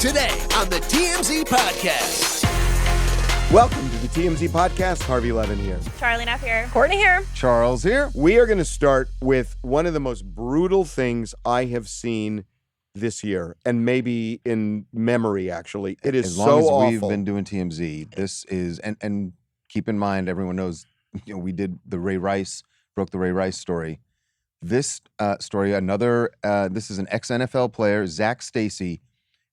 Today on the TMZ Podcast. Welcome to the TMZ Podcast. Harvey Levin here. Charlie Neff here. Courtney here. Charles here. We are going to start with one of the most brutal things I have seen this year, and maybe in memory, actually. It is so awful. As long as we've been doing TMZ, this is, and keep in mind, everyone knows, we did the broke the Ray Rice story. This story, this is an ex-NFL player, Zac Stacy,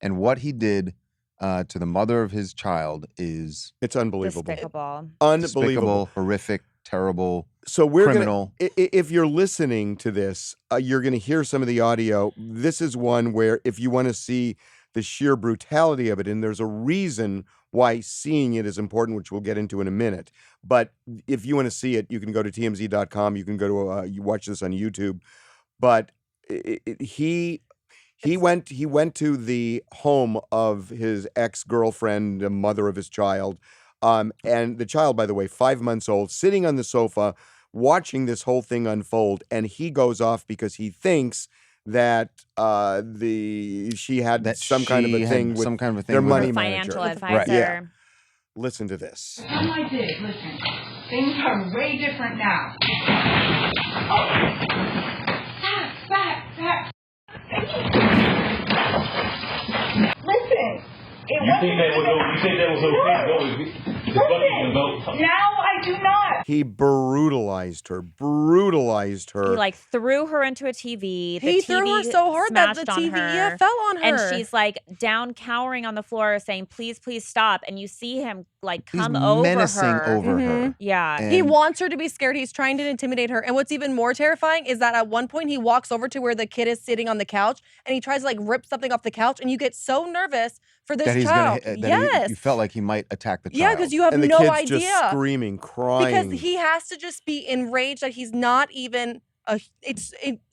and what he did to the mother of his child is... It's unbelievable. Despicable. Unbelievable. Horrific, terrible, so we're criminal. If you're listening to this, you're going to hear some of the audio. This is one where if you want to see the sheer brutality of it, and there's a reason why seeing it is important, which we'll get into in a minute. But if you want to see it, you can go to TMZ.com. You can go to you watch this on YouTube. But he went to the home of his ex-girlfriend, the mother of his child, and the child, by the way, 5 months old, sitting on the sofa, watching this whole thing unfold, and he goes off because he thinks that she had some kind of a thing with their money manager. Financial advisor. Right. Yeah. Listen to this. All I did, listen, things are way different now. Oh. Back. Listen. You think that was okay? Listen, now I do not. He brutalized her. He threw her into a TV. He threw her so hard that the TV fell on her. And she's down cowering on the floor saying, please, please stop. And you see him come He's over menacing her. over her. Yeah. And he wants her to be scared. He's trying to intimidate her. And what's even more terrifying is that at one point he walks over to where the kid is sitting on the couch and he tries to rip something off the couch, and you get so nervous for this child. You felt like he might attack the child. Yeah, because you have and the no kid's idea. just screaming, crying. Because he has to just be enraged that he's not even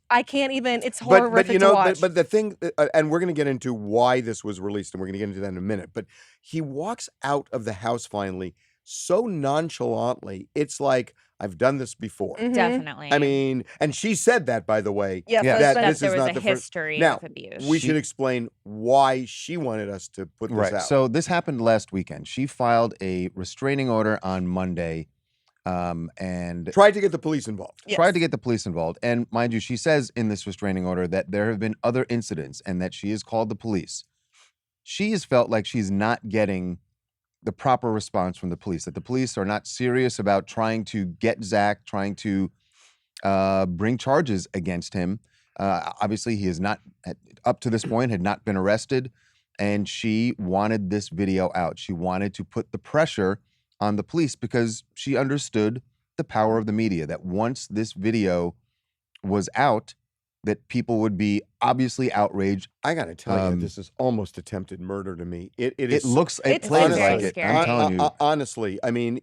I can't even. It's horrific to watch. But the thing, and we're going to get into why this was released, and we're going to get into that in a minute. But he walks out of the house finally so nonchalantly. It's like, I've done this before. Mm-hmm. Definitely. I mean, and she said that, by the way. Yeah, that there this is was not a the history first. of abuse. Now, we should explain why she wanted us to put this out. So this happened last weekend. She filed a restraining order on Monday. And tried to get the police involved. Yes. Tried to get the police involved. And mind you, she says in this restraining order that there have been other incidents and that she has called the police. She has felt like she's not getting the proper response from the police, that the police are not serious about trying to get Zac, trying to bring charges against him. Obviously, he is not, up to this point, had not been arrested. And she wanted this video out. She wanted to put the pressure on the police because she understood the power of the media, that once this video was out, that people would be obviously outraged. I got to tell you, this is almost attempted murder to me. It plays very like it. scary. I'm telling you. Honestly, I mean,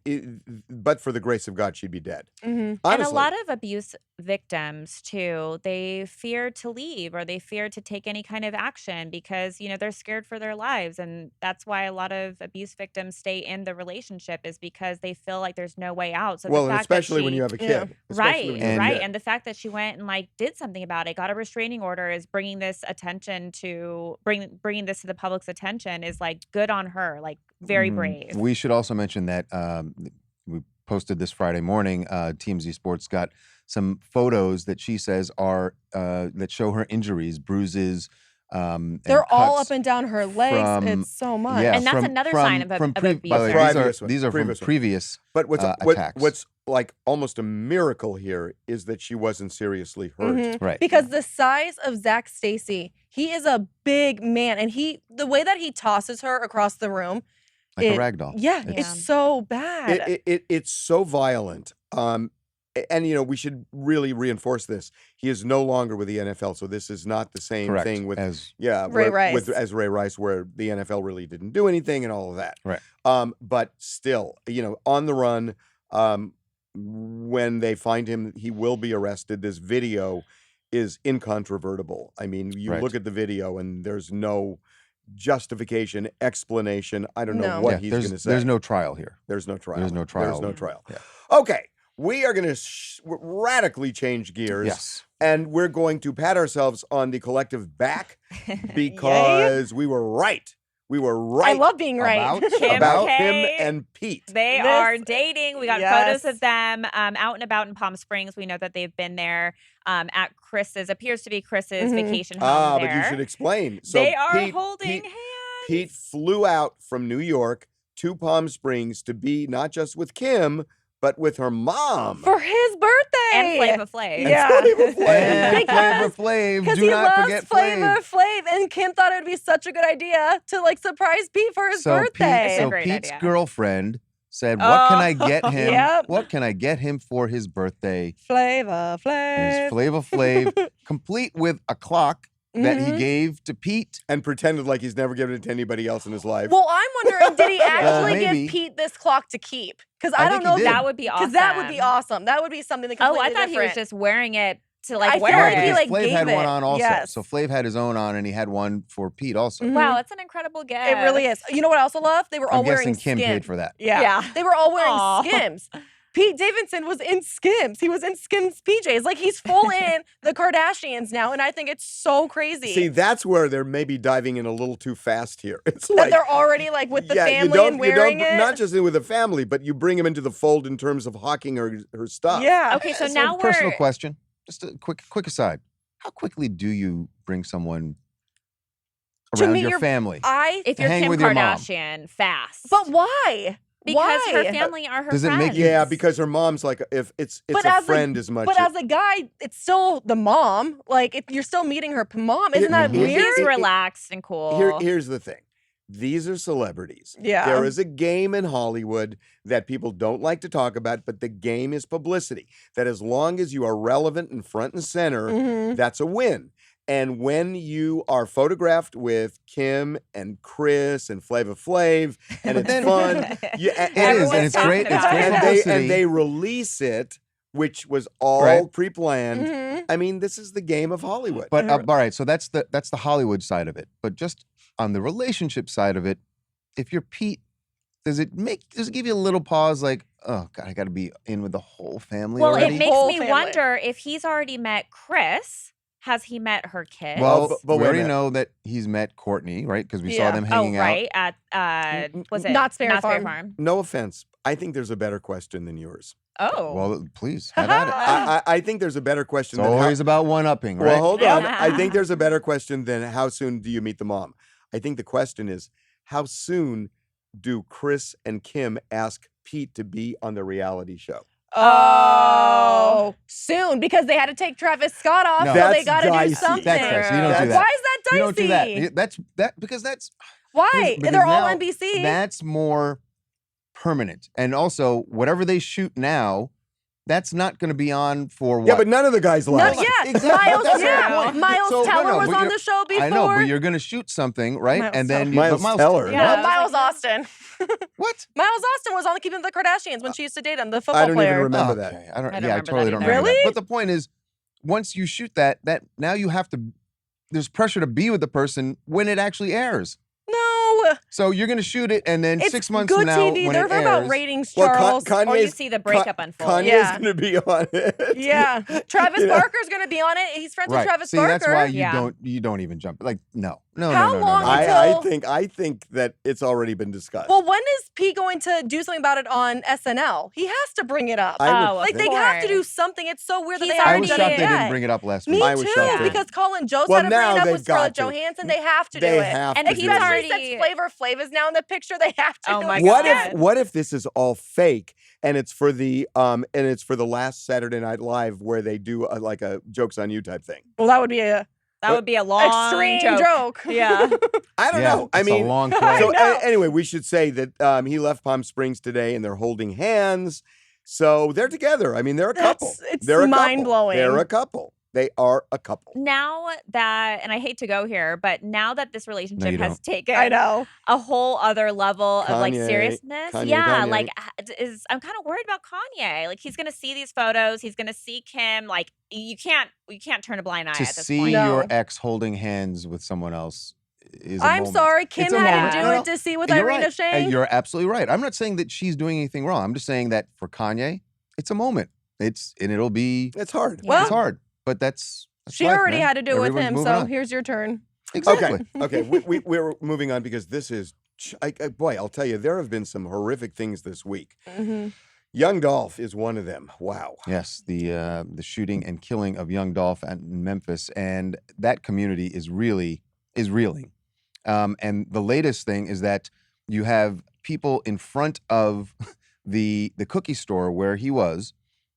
but for the grace of God, she'd be dead. Mm-hmm. And a lot of abuse victims, too, they fear to leave or they fear to take any kind of action because, they're scared for their lives. And that's why a lot of abuse victims stay in the relationship, is because they feel like there's no way out. So well, and especially when you have a kid. Right. And the fact that she went and did something about it, got a restraining order, is bringing this attention to bringing this to the public's attention, is good on her, very brave. We should also mention that we posted this Friday morning. TMZ Sports got some photos that she says are that show her injuries, bruises. They're all up and down her legs. It's so much. Yeah, and that's another sign of abuse. By the way, these are from previous But attacks. What's almost a miracle here is that she wasn't seriously hurt. Mm-hmm. Right. Because the size of Zac Stacy, he is a big man, and the way that he tosses her across the room, like a rag doll. Yeah, it's so bad. It's so violent. And we should really reinforce this. He is no longer with the NFL, so this is not the same thing with Ray Rice. as Ray Rice, where the NFL really didn't do anything and all of that. Right. But still, on the run. When they find him, he will be arrested. This video is incontrovertible. I mean, you look at the video, and there's no justification, explanation. I don't know what he's going to say. There's no trial here. There's no trial. There's no trial. There's no trial. Yeah. Okay. We are going to radically change gears. Yes. And we're going to pat ourselves on the collective back because we were right We were right I love being right. about K. Kim and Pete. They This- are dating. We got Yes. photos of them out and about in Palm Springs. We know that they've been there at Chris's, appears to be Chris's vacation home there. But you should explain. So They are Pete, holding Pete, hands. Pete flew out from New York to Palm Springs to be not just with Kim, but with her mom. For his birthday. And Flava Flav. Yeah. Flava Flav. And Because- Flavor Flav. Because Do he not loves forget Flavor Flav. Flav. And Kim thought it would be such a good idea to like surprise Pete for his birthday. It's a great Pete's idea. girlfriend said, "What can I get him? Yep. What can I get him for his birthday?" Flavor And it's Flav. Flavor Flav, complete with a clock that he Mhm. gave to Pete. And pretended like he's never given it to anybody else in his life. Well, I'm wondering, did he actually maybe. give Pete this clock to keep? Because I I don't think he know. did. That would be awesome. Because that would be awesome. That would be something that Oh, completely I thought he was different. just wearing it to I like feel wear like he, it. like, Flav gave had one it. on also. Yes. So Flav had his own on, and he had one for Pete also. Mhm. Wow, that's an incredible gift. It really is. You know what I also love? They were all I'm wearing guessing Kim Skims. paid for that. Yeah. They were all wearing Aw. Skims. Pete Davidson was in Skims. He was in Skims PJs. Like he's full in the Kardashians now, and I think it's so crazy See, that's where they're maybe diving in a little too fast here. It's that like they're already like with the family and wearing it. not just with the family, but you bring him into the fold in terms of hawking her stuff. Yeah. Okay, so So now personal we're question. Just a quick aside. How quickly do you bring someone To around meet your your- family? if you're hang Kim with your mom. Kardashian, fast. But why? because her Why? family are her Does it make friends. you- Yeah, because her mom's like, if it's But a as a- friend as much. But as a guy, it's still the mom. Like if you're still meeting her mom, isn't that Here- weird? He's relaxed and cool. Here's the thing. These are celebrities. Yeah. There is a game in Hollywood that people don't like to talk about, but the game is publicity. That as long as you are relevant and front and center, Mhm. that's a win. And when you are photographed with Kim and Kris and Flava Flav, and it's fun, you, It is, and it's great. It's great and publicity. they release it, which was all Right. pre-planned. Mhm. I mean, this is the game of Hollywood. But all right, so that's the Hollywood side of it. But just on the relationship side of it, if you're Pete, does it give you a little pause? Like, oh God, I got to be in with the whole family well, already? it makes Whole me family. wonder if he's already met Kris. Has he met her kids? Well, but we wait a already minute. know that he's met Courtney, right? Because we saw Yeah. them oh, hanging out. right at was it Knott's Berry Farm. No offense. I think there's a better question than yours. Oh, Well, please have at it. I think there's a better question It's than always about one upping, right? Well, hold on. I think there's a better question than how soon do you meet the mom? I think the question is how soon do Kris and Kim ask Pete to be on the reality show? Oh, soon because they had to take Travis Scott off, No. so they That's got to do dicey. something. That's dicey. You don't do that. Why is that dicey? You don't do that. That's because that's Why? because They're all now NBC. That's more permanent. And also, whatever they shoot now, that's not going to be on for what? Yeah, but none of the guys Not left. yet. Exactly. Miles, That's yeah. my point. Miles So, no, Teller no, was but on you're- the show before. I know, but you're going to shoot something, right? Miles and then Teller. but Miles Teller. Yeah. I was Miles like, Austin. What? Miles Austin was on Keeping the Kardashians when she used to date him, the football I don't player. even remember that. Okay. I don't. I don't Yeah, I remember totally that don't either. remember. Really? That. But the point is, once you shoot that now you have to. There's pressure to be with the person when it actually airs. No, So you're going to shoot it, and then it's 6 months good from now, TV. when They're it airs, about ratings, Well, Charles. or you Kanye's, see the breakup unfold. Kanye's Yeah. going to be on it. Yeah, Travis You know? Barker's gonna be on it. He's friends with right? Travis See, Barker. that's why Yeah. you don't even jump. Like no. How long until- I think that it's already been discussed. Well, when is P going to do something about it on SNL? He has to bring it up. I would Oh, Like they think- have to do something. It's so weird that He's they I haven't was done shocked it they yet. didn't bring it up last Me week. I was too, shocked too. because Colin Jost Well, had to bring now it up they've with got Scarlett to. Johansson. They have to do They it. have And to do it. especially Already- since Flavor Flav is now in the picture, they have to Oh do my it. What God. if this is all fake and it's for the last Saturday Night Live where they do like a jokes on you type thing? Well, that would be a That would be a long extreme joke. joke. Yeah. I don't know. I it's mean, a long play. so know. anyway, we should say that he left Palm Springs today and they're holding hands. So they're together. I mean, they're a couple. It's They're a couple. mind-blowing. They're a couple. They are a couple. Now that, and I hate to go here, but now that this relationship you has taken I know. a whole other level of like Kanye, seriousness, Kanye, yeah, Kanye. like I'm kind of worried about Kanye. Like he's gonna see these photos, he's gonna see Kim. Like you can't turn a blind eye To at this see point. No. your ex holding hands with someone else is. A I'm moment. sorry. Kim It's a had moment. to do No, it no. to see with You're Irina right. Shayk. You're absolutely right. I'm not saying that she's doing anything wrong. I'm just saying that for Kanye, it's a moment. It'll be. It's hard. Well, it's hard, but that's She life, already man. had to do it with Everyone's him, moving so on. here's your turn. Exactly. Okay. We're moving on because this is, boy, I'll tell you, there have been some horrific things this week. Mm-hmm. Young Dolph is one of them. Wow. Yes, the shooting and killing of Young Dolph in Memphis, and that community is reeling. And the latest thing is that you have people in front of the cookie store where he was,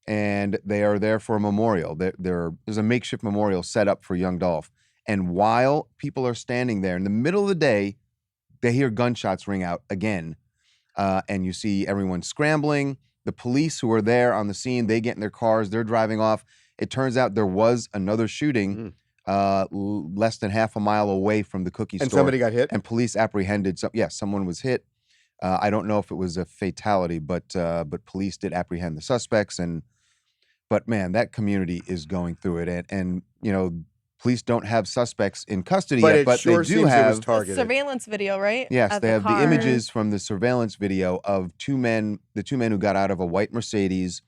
and they are there for a memorial. There's a makeshift memorial set up for Young Dolph, and while people are standing there in the middle of the day, they hear gunshots ring out again, and you see everyone scrambling. The police who are there on the scene, they get in their cars, they're driving off. It turns out there was another shooting less than half a mile away from the cookie store. And somebody got hit? And police apprehended someone was hit. I don't know if it was a fatality, but police did apprehend the suspects. But man, that community is going through it. And you know, police don't have suspects in custody yet, but sure they do seems it was have targeted. Surveillance video, right? Yes, Of they the have the car. images from the surveillance video of the two men who got out of a white Mercedes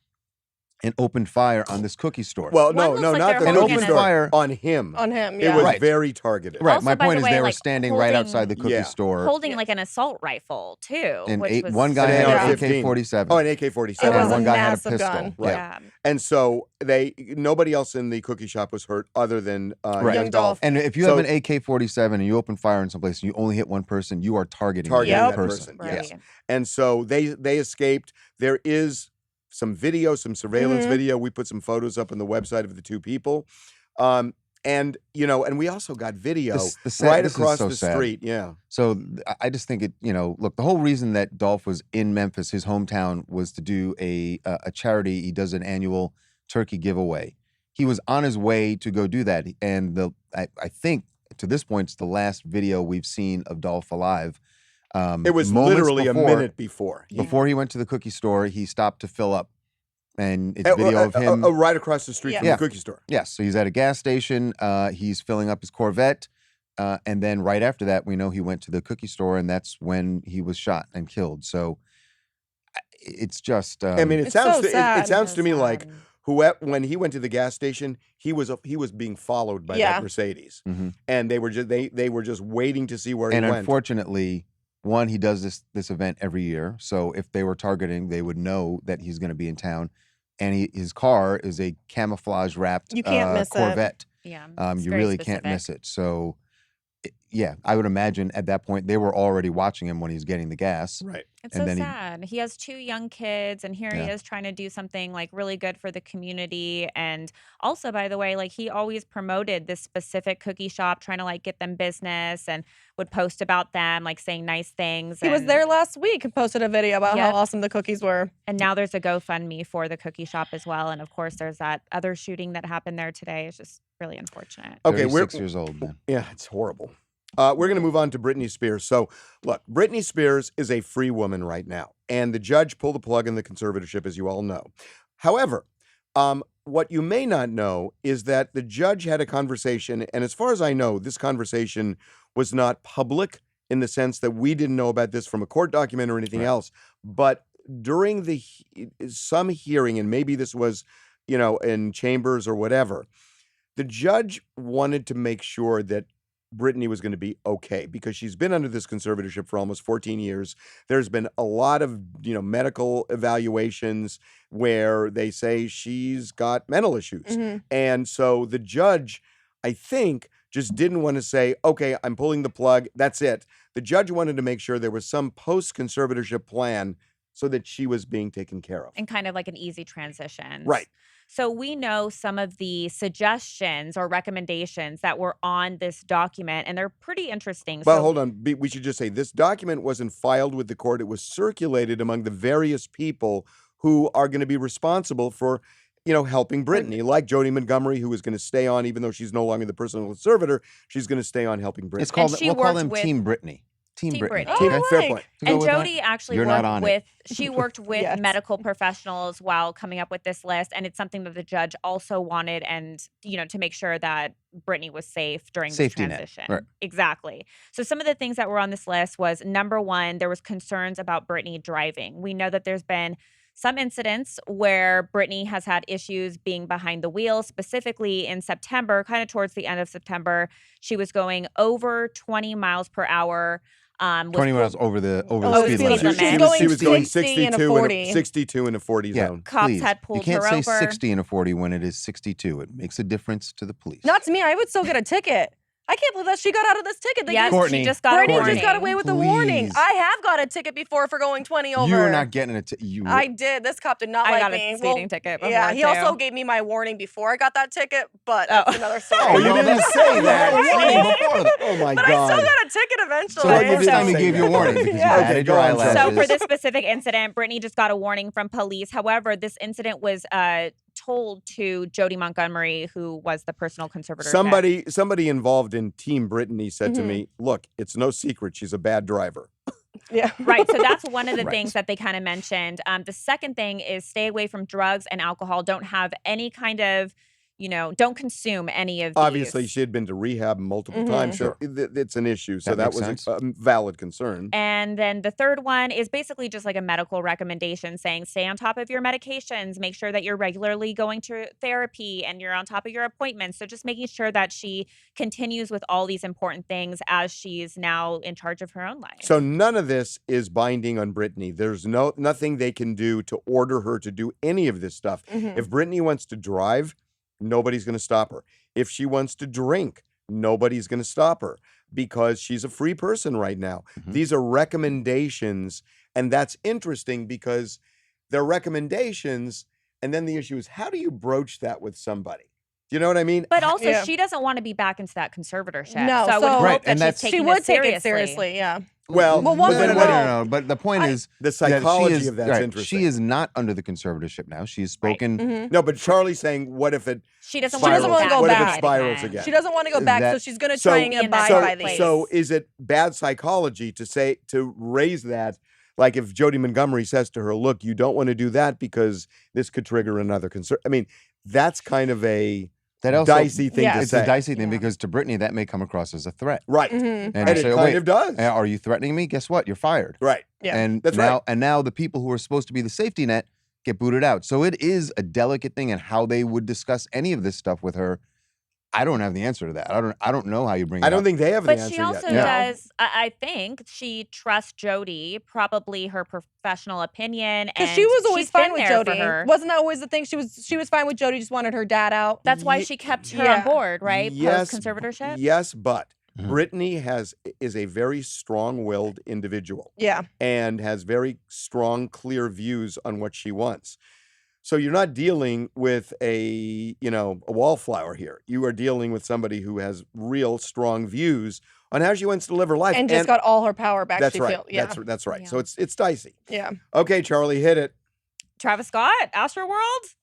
and opened fire on this cookie store. Well, One no, looks no, like not they're the holding cookie an- store. fire On him. On him, It yeah. was Right. very targeted. Right. Also, My by point the is way, they were like, standing right outside the cookie Yeah. store. holding like an assault rifle too, And which was one guy An had an AR-15. AK-47. Oh, an It AK-47. was and a one guy had a massive pistol. gun. Right. yeah. And so nobody else in the cookie shop was hurt other than Right. Young Young Dolph. Dolph. And if you So- have an AK-47 and you open fire in someplace and you only hit one person, you are targeting Targeting that that person. person, yes. Right. And so they escaped. There is some video, some surveillance Mhm. video. We put some photos up on the website of the two people. And we also got video This is across so the sad. street. Yeah. So I just think look, the whole reason that Dolph was in Memphis, his hometown, was to do a charity. He does an annual turkey giveaway. He was on his way to go do that. And I think to this point, it's the last video we've seen of Dolph alive. It was moments literally a before- minute before. Before he went to the cookie store, he stopped to fill up. And it's Uh, video of him. right across the street from Yeah. the cookie store. Yes, so he's at a gas station. He's filling up his Corvette. And then right after that, we know he went to the cookie store, and that's when he was shot and killed. So it's just. I mean, it It's sounds so to, it sad. sounds to me like sad. when he went to the gas station, he was being followed by Yeah. that Mercedes, Mhm. and they were just waiting to see where And he went. unfortunately, one, he does this event every year. So if they were targeting, they would know that he's going to be in town. And his car is a camouflage wrapped You can't miss it. Corvette. Yeah. You it's very really can't miss specific. it. So, yeah, I would imagine at that point they were already watching him when he's getting the gas. Right. It's And so then he- sad. He has two young kids, and here he Yeah. is trying to do something like really good for the community. And also, by the way, like he always promoted this specific cookie shop, trying to like get them business, and would post about them, like saying nice things. He was and- there last week and posted a video about Yep. how awesome the cookies were. And now there's a GoFundMe for the cookie shop as well. And of course, there's that other shooting that happened there today. It's just really unfortunate. Okay, 36 years old, man. Yeah, it's horrible. We're going to move on to Britney Spears. So, look, Britney Spears is a free woman right now, and the judge pulled the plug in the conservatorship, as you all know. However, what you may not know is that the judge had a conversation, and as far as I know, this conversation was not public in the sense that we didn't know about this from a court document or anything Right. else. But during some hearing, and maybe this was, in chambers or whatever, the judge wanted to make sure that Britney was going to be okay because she's been under this conservatorship for almost 14 years. There's been a lot of, medical evaluations where they say she's got mental issues. Mhm. And so the judge, I think, just didn't want to say, okay, I'm pulling the plug. That's it. The judge wanted to make sure there was some post-conservatorship plan so that she was being taken care of. And kind of like an easy transition. Right. So we know some of the suggestions or recommendations that were on this document, and they're pretty interesting. But So hold on. We should just say this document wasn't filed with the court. It was circulated among the various people who are going to be responsible for, helping Britney, like Jody Montgomery, who is going to stay on, even though she's no longer the personal conservator, she's going to stay on helping Britney. It's called. she We'll call worked them with- Team Britney. Team Team Britney. Britney. Team- Oh, fair like- point. To go And with that? Jody actually You're not worked on it. with she worked with Yes. medical professionals while coming up with this list, and it's something that the judge also wanted, and to make sure that Britney was safe during Safety this net, transition. right. Exactly. So some of the things that were on this list was number one, there was concerns about Britney driving. We know that there's been some incidents where Britney has had issues being behind the wheel, specifically in September, kind of towards the end of September. She was going over 20 miles per hour. 20 miles over the speed speed limit. limit. She was going 60 and a 62 in a 40 Yeah, zone. Cops please. had pulled You can't her say over. 60 and a 40 when it is 62. It makes a difference to the police. Not to me. I would still get a ticket. I can't believe that she got out of this ticket. They Yes, gave- Courtney, she just got a Brittany warning. just got away with a warning. Please. I have got a ticket before for going 20 over. You are not getting it. I did. This cop did not I like got me. a speeding ticket before, Yeah, he too. also gave me my warning before I got that ticket, but that's another story. Oh, you didn't that's- say that. Warning before that. Oh my but I God. still got a ticket eventually. So the you first didn't time he say gave you a that. warning because Yeah. you Okay, added go your on, eyelashes. So for this specific incident, Britney just got a warning from police. However, this incident was told to Jody Montgomery, who was the personal conservator. Somebody involved in Team Brittany said to me, "Look, it's no secret she's a bad driver." Yeah. Right. So that's one of the Right. things that they kind of mentioned. The second thing is stay away from drugs and alcohol. Don't have any kind of, don't consume any of these. Obviously, she had been to rehab multiple times, so it's an issue. So That that makes was a valid concern. And then the third one is basically just like a medical recommendation saying stay on top of your medications, make sure that you're regularly going to therapy and you're on top of your appointments. So just making sure that she continues with all these important things as she's now in charge of her own life. So none of this is binding on Brittany. There's nothing they can do to order her to do any of this stuff. If Brittany wants to drive, nobody's going to stop her. If she wants to drink, nobody's going to stop her because she's a free person right now. These are recommendations, and that's interesting because they're recommendations, and then the issue is how do you broach that with somebody? Do you know what I mean? But also, Yeah. she doesn't want to be back into that conservatorship. No, so I would so- hope Right, that and she's that's- taking She would this take seriously. it seriously, yeah. Well, Well, but one then would what- know. But the point is the that she psychology is, of that's right, interesting. She is not under the conservatorship now. She has spoken. No, but Charlie's saying, what if it She doesn't spirals? want to go What if back. it spirals again? She doesn't want to go back, so That- she's going to So- try and Be in that abide so, by place. these. so is it bad psychology to raise that? Like if Jody Montgomery says to her, "Look, you don't want to do that because this could trigger another concern." I mean, that's kind of a That also, dicey thing to It's say. a dicey thing Yeah. because to Brittany that may come across as a threat. Right, And, and you it say, kind "Oh, wait, of does. are you threatening me? Guess what? You're fired." Right. Yeah. And That's now, right. and now the people who are supposed to be the safety net get booted out. So it is a delicate thing, and how they would discuss any of this stuff with her, I don't have the answer to that. I don't know how you bring. I it don't up. think they have the But answer she also yet. does, I think she trusts Jody, probably her professional opinion. Because And she was always she's been fine with there for Jody. her. Wasn't that always the thing? She was fine with Jody, just wanted her dad out. That's why Ye- she kept her yeah. on board, right? Yes, Post conservatorship. Yes, but Mhm. Brittany is a very strong-willed individual Yeah. and has very strong, clear views on what she wants. So you're not dealing with a wallflower here. You are dealing with somebody who has real strong views on how she wants to live her life. And just got all her power back. that's she right. Feel, yeah. That's right. Yeah. So it's dicey. Yeah. Okay, Charlie, hit it. Travis Scott, Astroworld,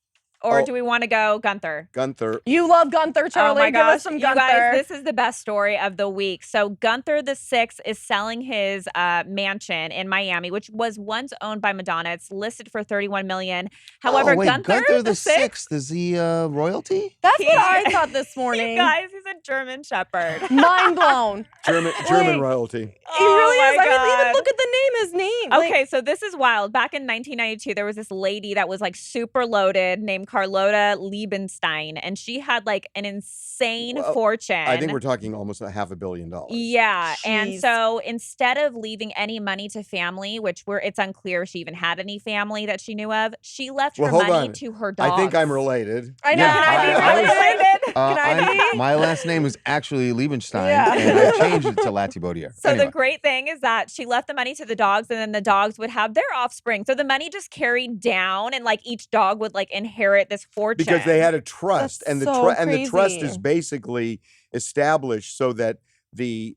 or Oh. do we want to go Gunther? Gunther. You love Gunther, Charlie. Oh my Give gosh, us some you Gunther. guys, this is the best story of the week. So Gunther the Sixth is selling his mansion in Miami, which was once owned by Madonna. It's listed for $31 million. However, Oh, wait, Gunther the Sixth is he royalty? That's what I thought this morning. You guys, he's a German Shepherd. Mind blown. German Wait. royalty. He really my is. I mean, God. even look at the name, his name. Like, Okay, so this is wild. Back in 1992, there was this lady that was like super loaded named Carlota Liebenstein, and she had like an insane Well, fortune. I think we're talking almost $500 million. Yeah, and Jeez. so instead of leaving any money to family, which it's unclear if she even had any family that she knew of, she left Well, her hold money on. to her dogs. I think I'm related. I know. Yeah, Can I be I was- related? Can I be? My last name is actually Liebenstein, Yeah. and I changed it to Latibaudier. So Anyway. the great thing is that she left the money to the dogs, and then the dogs would have their offspring. So the money just carried down, and like each dog would like inherit this fortune. Because they had a trust, That's and the so and the trust crazy. is basically established so that the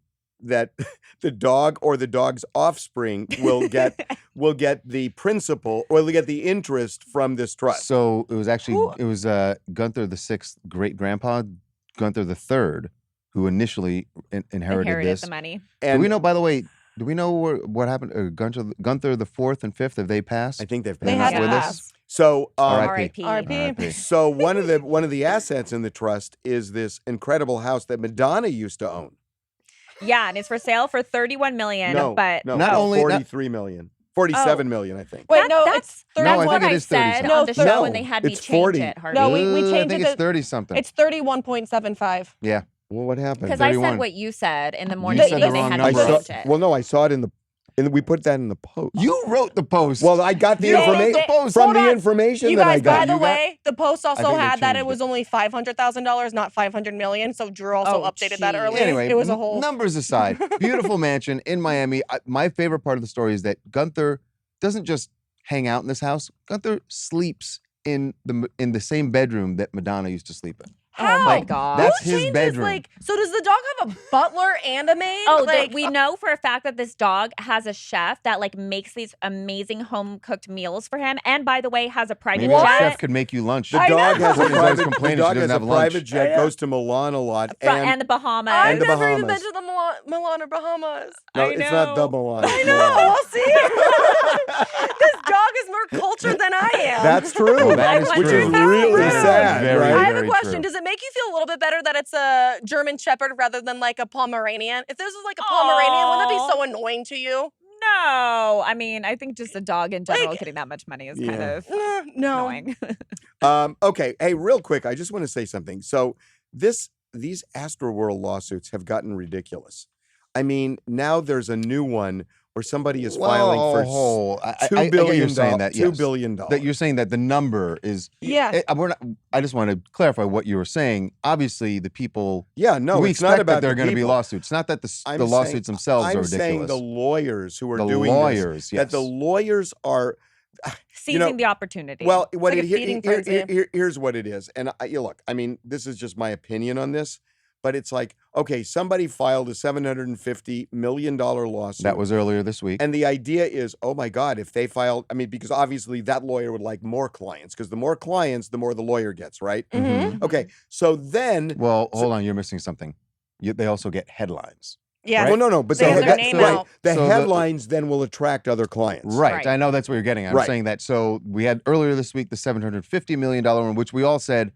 dog or the dog's offspring will get the principal or will get the interest from this trust. So it was actually Gunther the Sixth great grandpa, Gunther the Third, who initially inherited this. the money. Do And we know? By the way, do we know what happened? Gunther the Fourth and Fifth, have they passed? I think they've They been had not to with us? pass. So R.I.P. R.I.P. so one of the assets in the trust is this incredible house that Madonna used to own. Yeah, and it's for sale for $31 million. No, but no, Not only- 43 million. 47 million, I think. Wait, no, it's No, 31. I what think it I is 30 said something. on the No, show when they had me it's change 40. it. Harvey. No, we I changed think it it's to 30 something. It's 31.75. Yeah. Well, what happened? Because I 31. said what you said in the You morning said the meeting. They wrong had I me number. saw, change it. well, no, I saw it in the, and we put that in the post. You wrote the post. Well, I got the You wrote information the post. from Hold the on. information You that I guys, got. by the You got- way, the post also think they had that it changed was it. only $500,000, not 500 million. So Drew also Oh, updated that geez. earlier. Anyway, it was a whole. numbers aside, beautiful mansion in Miami. My favorite part of the story is that Gunther doesn't just hang out in this house. Gunther sleeps in the same bedroom that Madonna used to sleep in. Oh my How? god. That's Who his changes, bedroom. Like, so does the dog have a butler and a maid? Oh, like, we know for a fact that this dog has a chef that like makes these amazing home cooked meals for him, and by the way, has a private Maybe the jet. chef could make you lunch. The I dog know. has a Courtney's always private, the complaining she dog doesn't has a have lunch. private jet, goes to Milan a lot, and the Bahamas. I've and the never even Bahamas. been to the Milan or Bahamas. no, I it's not the know. Milan. I it's know. Milan. We'll see. This dog is more cultured than I am. That's true. Well, that is which true. is That's really true. sad, Very, right? I have a very question. true. Does it make you feel a little bit better that it's a German Shepherd rather than like a Pomeranian? If this was like a Pomeranian, wouldn't that be so annoying to you? No, I mean, I think just a dog in general Like- getting that much money is Yeah. kind of No. annoying. Okay, hey, real quick, I just want to say something. So these Astroworld lawsuits have gotten ridiculous. I mean, now there's a new one where somebody is filing for Whoa. I $2 get billion. you're saying that, $2 yes. billion. That you're saying that the number is. Yeah. I just want to clarify what you were saying. Obviously, the people. Yeah, no, we it's not expect about that there are the going to be people. lawsuits. Not that I'm the saying- lawsuits themselves I'm are saying ridiculous. the lawyers who are The doing lawyers, this, that the yes. lawyers are Seizing the opportunity. well. What like a feeding frenzy. here's what it is, and look, I mean, this is just my opinion on this, but it's like, okay, somebody filed a $750 million lawsuit. That was earlier this week. And the idea is, oh my God, if they filed, I mean, because obviously that lawyer would like more clients, because the more clients, the more the lawyer gets, right? Mhm. Okay, so then, Well, hold on, you're missing something. They also get headlines. Yeah. Right? well, no, but They the, have their that- name right, out. the So headlines then will attract other clients. Right. Right. I know that's what you're getting at. I'm Right. saying that. So we had earlier this week the $750 million one, which we all said,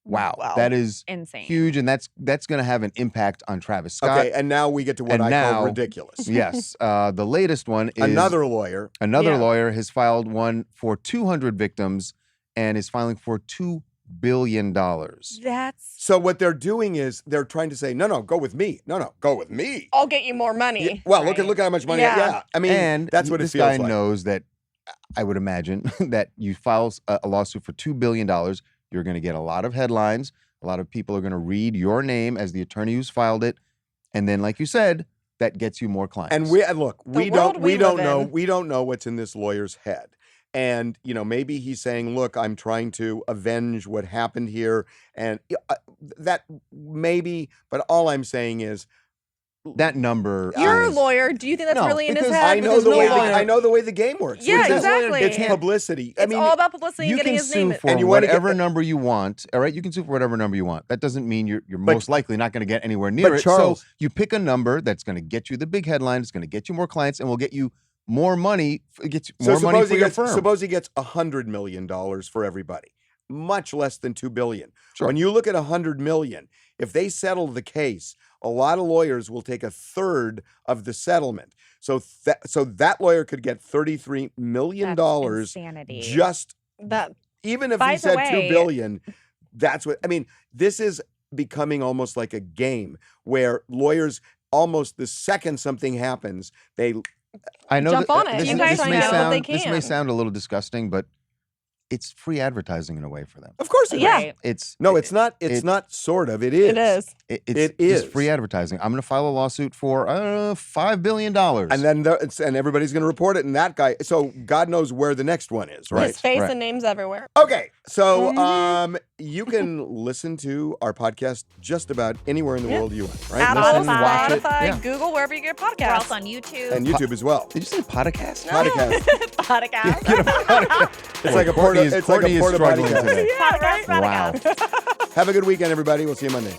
wow, Wow. that is insane. huge, and that's going to have an impact on Travis Scott. Okay, and now we get to what And I call now- ridiculous. Yes. The latest one is Another lawyer. Another Yeah. lawyer has filed one for 200 victims and is filing for $2 billion. That's. So what they're doing is they're trying to say, no, go with me. No, go with me. I'll get you more money. Yeah, well, look Right. at how much money. Yeah. Yeah, I mean, And that's what it this feels guy like. knows that, I would imagine, that you file a lawsuit for $2 billion, you're going to get a lot of headlines. A lot of people are going to read your name as the attorney who's filed it. And then, like you said, that gets you more clients. And look, we world we don't live know in. we don't know what's in this lawyer's head. And maybe he's saying, look, I'm trying to avenge what happened here, and that maybe. But all I'm saying is, that number. You're a is- lawyer. Do you think that's No, really in his because head? I know because the no way lawyer- I know the way the game works. Yeah, Which is- exactly. It's publicity. I It's mean, all about publicity You and getting can his sue name. for And you wanna get whatever the- number you want. All right, you can sue for whatever number you want. That doesn't mean you're But- most likely not going to get anywhere near but it. Charles- So you pick a number that's going to get you the big headline. It's going to get you more clients, and will get you more money. It gets you more money for your firm. Suppose he gets $100 million for everybody, much less than $2 billion. Sure. When you look at $100 million, if they settle the case, a lot of lawyers will take a third of the settlement. So that lawyer could get $33 million That's insanity. just That even if By he the said way- $2 billion. That's what I mean. This is becoming almost like a game where lawyers almost the second something happens, they I know Jump that, on it. This, You this guys may know what they sound this may can. sound a little disgusting, but it's free advertising in a way for them. of course it is. Yeah. Right. It's No, it's not. It's it- not sort of. It is. it is. It's just free advertising. I'm going to file a lawsuit for $5 billion. And then and everybody's going to report it. And that guy. So God knows where the next one is. Right. His face right. and names everywhere. Okay. So Mhm. you can listen to our podcast just about anywhere in the Yeah. world you want. Right. Apple, Listen, watch it. Spotify, Yeah. Google, wherever you get We're podcasts. also on YouTube. And YouTube as well. Did you say podcast? Podcast. Podcast. It's like a Courtney porta. is- It's like Courtney a is porta struggling podcast. today. Yeah, right? Podcast. Have a good weekend, everybody. We'll see you Monday.